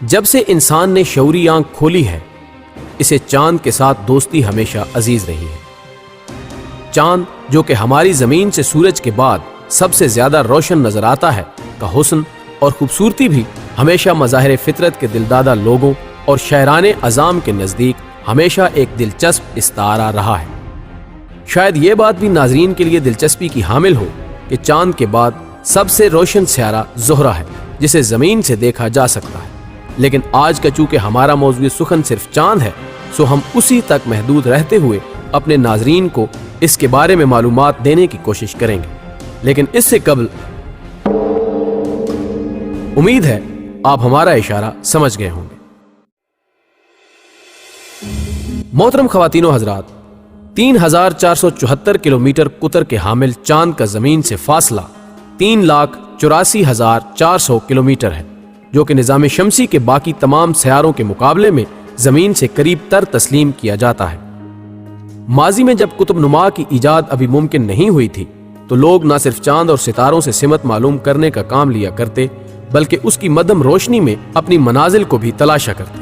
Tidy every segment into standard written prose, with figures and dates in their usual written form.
جب سے انسان نے شعوری آنکھ کھولی ہے، اسے چاند کے ساتھ دوستی ہمیشہ عزیز رہی ہے۔ چاند جو کہ ہماری زمین سے سورج کے بعد سب سے زیادہ روشن نظر آتا ہے، کا حسن اور خوبصورتی بھی ہمیشہ مظاہر فطرت کے دلدادہ لوگوں اور شاعران عظام کے نزدیک ہمیشہ ایک دلچسپ استعارہ رہا ہے۔ شاید یہ بات بھی ناظرین کے لیے دلچسپی کی حامل ہو کہ چاند کے بعد سب سے روشن سیارہ زہرہ ہے جسے زمین سے دیکھا جا سکتا ہے، لیکن آج کا چونکہ ہمارا موضوع سخن صرف چاند ہے، سو ہم اسی تک محدود رہتے ہوئے اپنے ناظرین کو اس کے بارے میں معلومات دینے کی کوشش کریں گے۔ لیکن اس سے قبل امید ہے آپ ہمارا اشارہ سمجھ گئے ہوں گے۔ محترم خواتین و حضرات، 3474 کلومیٹر قطر کے حامل چاند کا زمین سے فاصلہ 3,84,400 کلومیٹر ہے، جو کہ نظام شمسی کے باقی تمام سیاروں کے مقابلے میں زمین سے قریب تر تسلیم کیا جاتا ہے۔ ماضی میں جب قطب نما کی ایجاد ابھی ممکن نہیں ہوئی تھی تو لوگ نہ صرف چاند اور ستاروں سے سمت معلوم کرنے کا کام لیا کرتے بلکہ اس کی مدھم روشنی میں اپنی منازل کو بھی تلاشا کرتے۔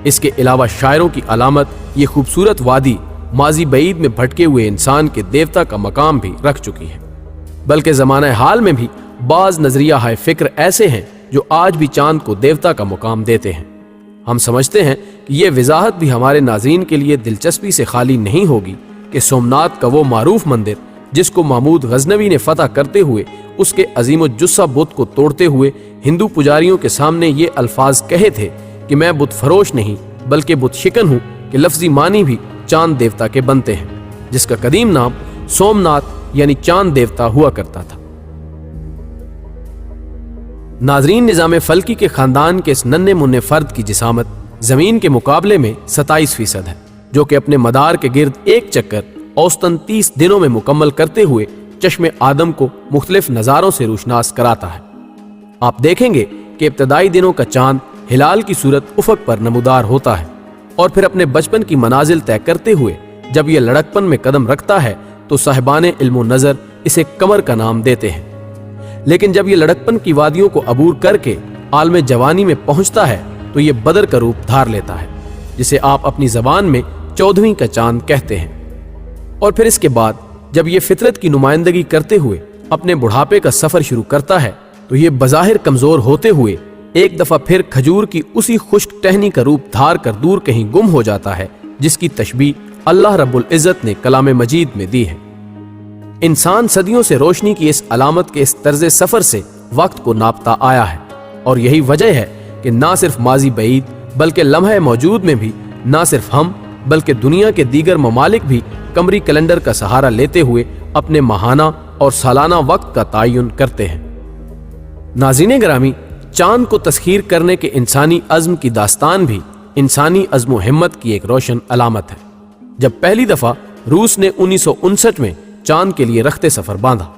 اس کے علاوہ شاعروں کی علامت یہ خوبصورت وادی ماضی بعید میں بھٹکے ہوئے انسان کے دیوتا کا مقام بھی رکھ چکی ہے، بلکہ زمانہ حال میں بھی بعض نظریہ ہائے فکر ایسے ہیں جو آج بھی چاند کو دیوتا کا مقام دیتے ہیں۔ ہم سمجھتے ہیں کہ یہ وضاحت بھی ہمارے ناظرین کے لیے دلچسپی سے خالی نہیں ہوگی کہ سومناتھ کا وہ معروف مندر جس کو محمود غزنوی نے فتح کرتے ہوئے اس کے عظیم الجثہ بت کو توڑتے ہوئے ہندو پجاریوں کے سامنے یہ الفاظ کہے تھے کہ میں بت فروش نہیں بلکہ بت شکن ہوں، کہ لفظی معنی بھی چاند دیوتا کے بنتے ہیں، جس کا قدیم نام سومناتھ یعنی چاند دیوتا ہوا کرتا تھا۔ ناظرین، نظام فلکی کے خاندان کے اس ننھے منھے فرد کی جسامت زمین کے مقابلے میں 27% ہے، جو کہ اپنے مدار کے گرد ایک چکر اوسطاً 30 دنوں میں مکمل کرتے ہوئے چشم آدم کو مختلف نظاروں سے روشناس کراتا ہے۔ آپ دیکھیں گے کہ ابتدائی دنوں کا چاند ہلال کی صورت افق پر نمودار ہوتا ہے، اور پھر اپنے بچپن کی منازل طے کرتے ہوئے جب یہ لڑکپن میں قدم رکھتا ہے تو صاحبان علم و نظر اسے قمر کا نام دیتے ہیں، لیکن جب یہ لڑکپن کی وادیوں کو عبور کر کے عالم جوانی میں پہنچتا ہے تو یہ بدر کا روپ دھار لیتا ہے، جسے آپ اپنی زبان میں 14ویں کا چاند کہتے ہیں۔ اور پھر اس کے بعد جب یہ فطرت کی نمائندگی کرتے ہوئے اپنے بڑھاپے کا سفر شروع کرتا ہے تو یہ بظاہر کمزور ہوتے ہوئے ایک دفعہ پھر کھجور کی اسی خشک ٹہنی کا روپ دھار کر دور کہیں گم ہو جاتا ہے، جس کی تشبیہ اللہ رب العزت نے کلام مجید میں دی ہے۔ انسان صدیوں سے روشنی کی اس علامت کے اس طرز سفر سے وقت کو ناپتا آیا ہے، اور یہی وجہ ہے کہ نہ صرف ماضی بعید بلکہ لمحہ موجود میں بھی نہ صرف ہم بلکہ دنیا کے دیگر ممالک بھی قمری کیلنڈر کا سہارا لیتے ہوئے اپنے ماہانہ اور سالانہ وقت کا تعین کرتے ہیں۔ ناظرین گرامی، چاند کو تسخیر کرنے کے انسانی عزم کی داستان بھی انسانی عزم و ہمت کی ایک روشن علامت ہے۔ جب پہلی دفعہ روس نے 1959 میں چاند کے لیے رخت سفر باندھا،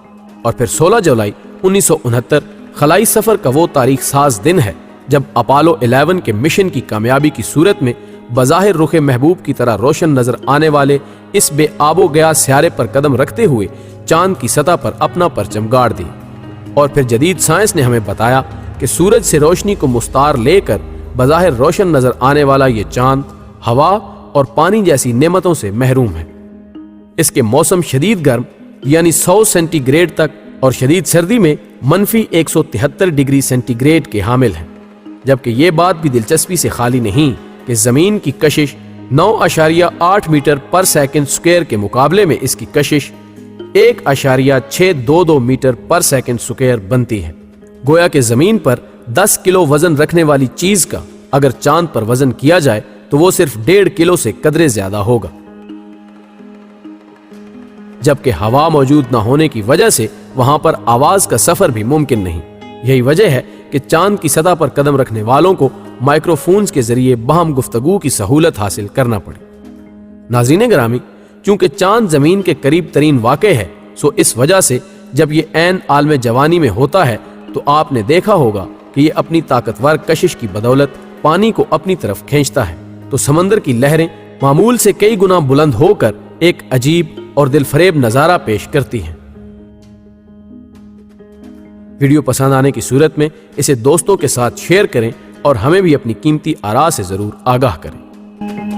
اور پھر 16 جولائی 1969 خلائی سفر کا وہ تاریخ ساز دن ہے جب اپولو 11 کے مشن کی کامیابی کی صورت میں بظاہر رخ محبوب کی طرح روشن نظر آنے والے اس بے آب و گیا سیارے پر قدم رکھتے ہوئے چاند کی سطح پر اپنا پرچم گاڑ دی، اور پھر جدید سائنس نے ہمیں بتایا کہ سورج سے روشنی کو مستعار لے کر بظاہر روشن نظر آنے والا یہ چاند ہوا اور پانی جیسی نعمتوں سے محروم ہے۔ اس کے موسم شدید گرم یعنی 100 سینٹی گریڈ تک اور شدید سردی میں -173 ڈگری سینٹی گریڈ کے حامل ہیں، جبکہ یہ بات بھی دلچسپی سے خالی نہیں کہ زمین کی کشش 9.8 میٹر پر سیکنڈ سکوئر کے مقابلے میں اس کی کشش 1.622 میٹر پر سیکنڈ سکوئر بنتی ہے۔ گویا کہ زمین پر 10 کلو وزن رکھنے والی چیز کا اگر چاند پر وزن کیا جائے تو وہ صرف 1.5 کلو سے قدرے زیادہ ہوگا، جبکہ ہوا موجود نہ ہونے کی وجہ سے وہاں پر آواز کا سفر بھی ممکن نہیں۔ یہی وجہ ہے کہ چاند کی سطح پر قدم رکھنے والوں کو مائکرو فونز کے ذریعے باہم گفتگو کی سہولت حاصل کرنا پڑے۔ ناظرین گرامی، چونکہ چاند زمین کے قریب ترین واقع ہے، سو اس وجہ سے جب یہ عین عالم جوانی میں ہوتا ہے تو آپ نے دیکھا ہوگا کہ یہ اپنی طاقتور کشش کی بدولت پانی کو اپنی طرف کھینچتا ہے، تو سمندر کی لہریں معمول سے کئی گنا بلند ہو کر ایک عجیب اور دل فریب نظارہ پیش کرتی ہیں۔ ویڈیو پسند آنے کی صورت میں اسے دوستوں کے ساتھ شیئر کریں اور ہمیں بھی اپنی قیمتی آراء سے ضرور آگاہ کریں۔